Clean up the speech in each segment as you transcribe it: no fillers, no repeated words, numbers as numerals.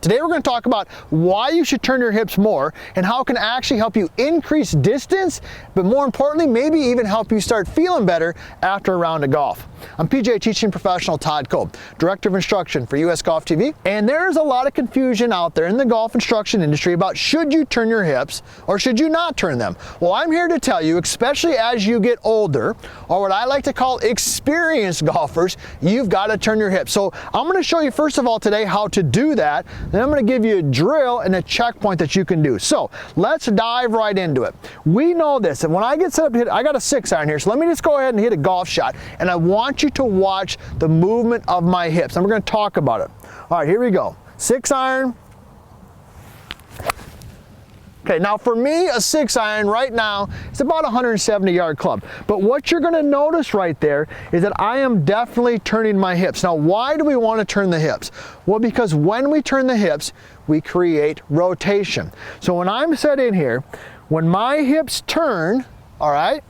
Today we're going to talk about why you should turn your hips more and how it can actually help you increase distance, but more importantly, maybe even help you start feeling better after a round of golf. I'm PGA teaching professional Todd Kopp, Director of Instruction for US Golf TV, and there's a lot of confusion out there in the golf instruction industry about should you turn your hips or should you not turn them. Well, I'm here to tell you, especially as you get older, or what I like to call experienced golfers, you've got to turn your hips. So I'm going to show you first of all today how to do that. Then I'm going to give you a drill and a checkpoint that you can do. So let's dive right into it. We know this, and when I get set up to hit, I got a 6-iron here, so let me just go ahead and hit a golf shot, and I want you to watch the movement of my hips, and we're going to talk about it. All right, here we go. 6-iron. Okay, now for me, a 6-iron right now is about a 170-yard club. But what you're going to notice right there is that I am definitely turning my hips. Now, why do we want to turn the hips? Well, because when we turn the hips, we create rotation. So when I'm set in here, when my hips turn, all right,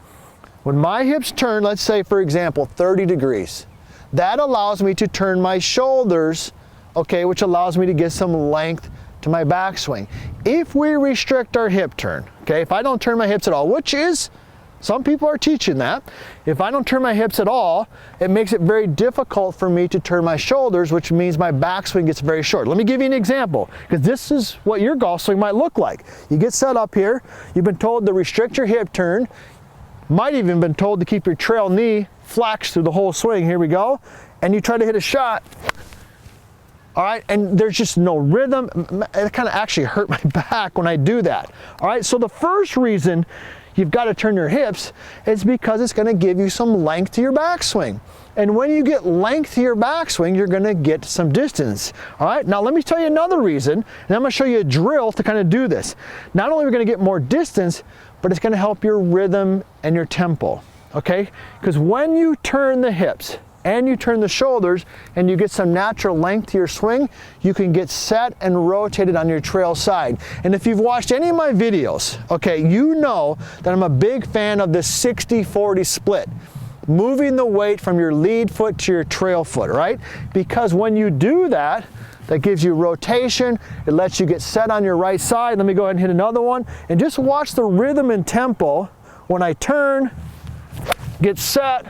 when my hips turn, let's say, for example, 30 degrees, that allows me to turn my shoulders, okay, which allows me to get some length to my backswing. If we restrict our hip turn, okay, if I don't turn my hips at all, which is, some people are teaching that, if I don't turn my hips at all, it makes it very difficult for me to turn my shoulders, which means my backswing gets very short. Let me give you an example, because this is what your golf swing might look like. You get set up here, you've been told to restrict your hip turn, might even been told to keep your trail knee flexed through the whole swing. Here we go. And you try to hit a shot. All right, and there's just no rhythm. It kind of actually hurt my back when I do that. All right, so the first reason you've got to turn your hips is because it's going to give you some length to your backswing. And when you get length to your backswing, you're going to get some distance. All right, now let me tell you another reason, and I'm going to show you a drill to kind of do this. Not only are we going to get more distance, but it's going to help your rhythm and your tempo, okay? Because when you turn the hips and you turn the shoulders and you get some natural length to your swing, you can get set and rotated on your trail side. And if you've watched any of my videos, okay, you know that I'm a big fan of the 60-40 split. Moving the weight from your lead foot to your trail foot, right? Because when you do that, that gives you rotation, it lets you get set on your right side. Let me go ahead and hit another one. And just watch the rhythm and tempo when I turn, get set,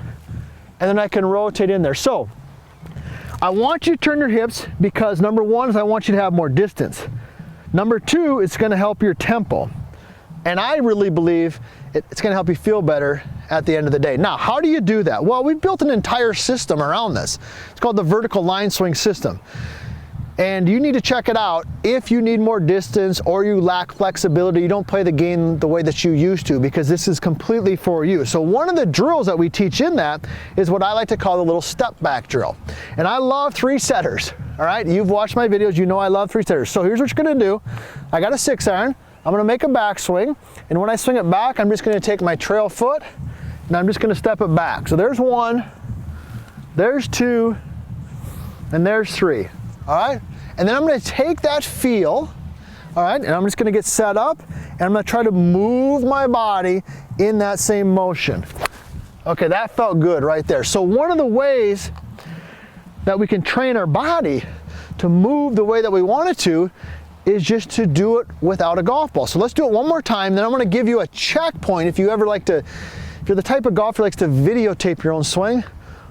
and then I can rotate in there. So, I want you to turn your hips because number one is I want you to have more distance. Number two, it's gonna help your tempo. And I really believe it's gonna help you feel better at the end of the day. Now, how do you do that? Well, we've built an entire system around this. It's called the vertical line swing system. And you need to check it out if you need more distance or you lack flexibility, you don't play the game the way that you used to, because this is completely for you. So one of the drills that we teach in that is what I like to call the little step back drill. And I love 3-setters, all right? You've watched my videos, you know I love 3-setters. So here's what you're gonna do. I got a 6-iron, I'm gonna make a backswing, and when I swing it back, I'm just gonna take my trail foot, and I'm just gonna step it back. So there's 1, there's 2, and there's 3. All right, and then I'm going to take that feel, all right, and I'm just going to get set up, and I'm going to try to move my body in that same motion. Okay, that felt good right there. So one of the ways that we can train our body to move the way that we want it to is just to do it without a golf ball. So let's do it one more time, then I'm going to give you a checkpoint. If you ever like to, if you're the type of golfer who likes to videotape your own swing,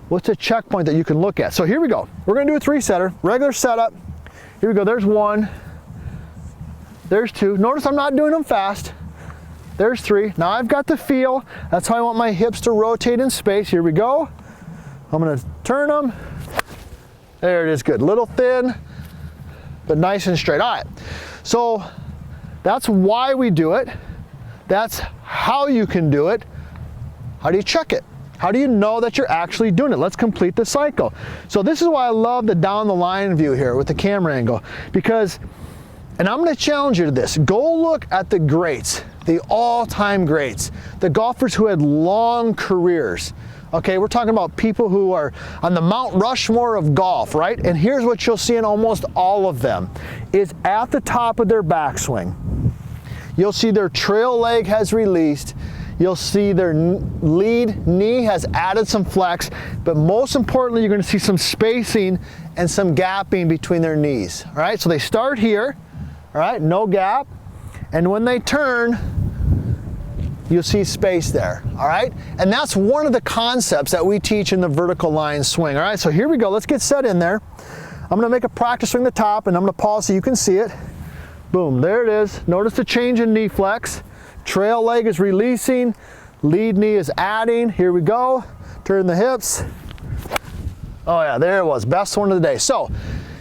what's a checkpoint that you can look at? So here we go. We're gonna do a 3-setter, regular setup. Here we go, there's 1, there's 2. Notice I'm not doing them fast. There's 3. Now I've got the feel. That's how I want my hips to rotate in space. Here we go. I'm gonna turn them. There it is, good. Little thin, but nice and straight. All right, so that's why we do it. That's how you can do it. How do you check it? How do you know that you're actually doing it? Let's complete the cycle. So this is why I love the down the line view here with the camera angle, because, and I'm gonna challenge you to this, go look at the greats, the all-time greats, the golfers who had long careers. Okay, we're talking about people who are on the Mount Rushmore of golf, right? And here's what you'll see in almost all of them, is at the top of their backswing, you'll see their trail leg has released, you'll see their lead knee has added some flex, but most importantly, you're going to see some spacing and some gapping between their knees. All right, so they start here, all right, no gap, and when they turn, you'll see space there, all right? And that's one of the concepts that we teach in the vertical line swing, all right? So here we go, let's get set in there. I'm gonna make a practice swing the top, and I'm gonna pause so you can see it. Boom, there it is. Notice the change in knee flex. Trail leg is releasing, lead knee is adding. Here we go, turn the hips. Oh yeah, there it was, best one of the day. So,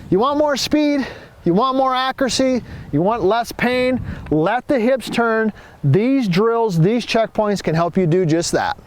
you want more speed, you want more accuracy, you want less pain, let the hips turn. These drills, these checkpoints can help you do just that.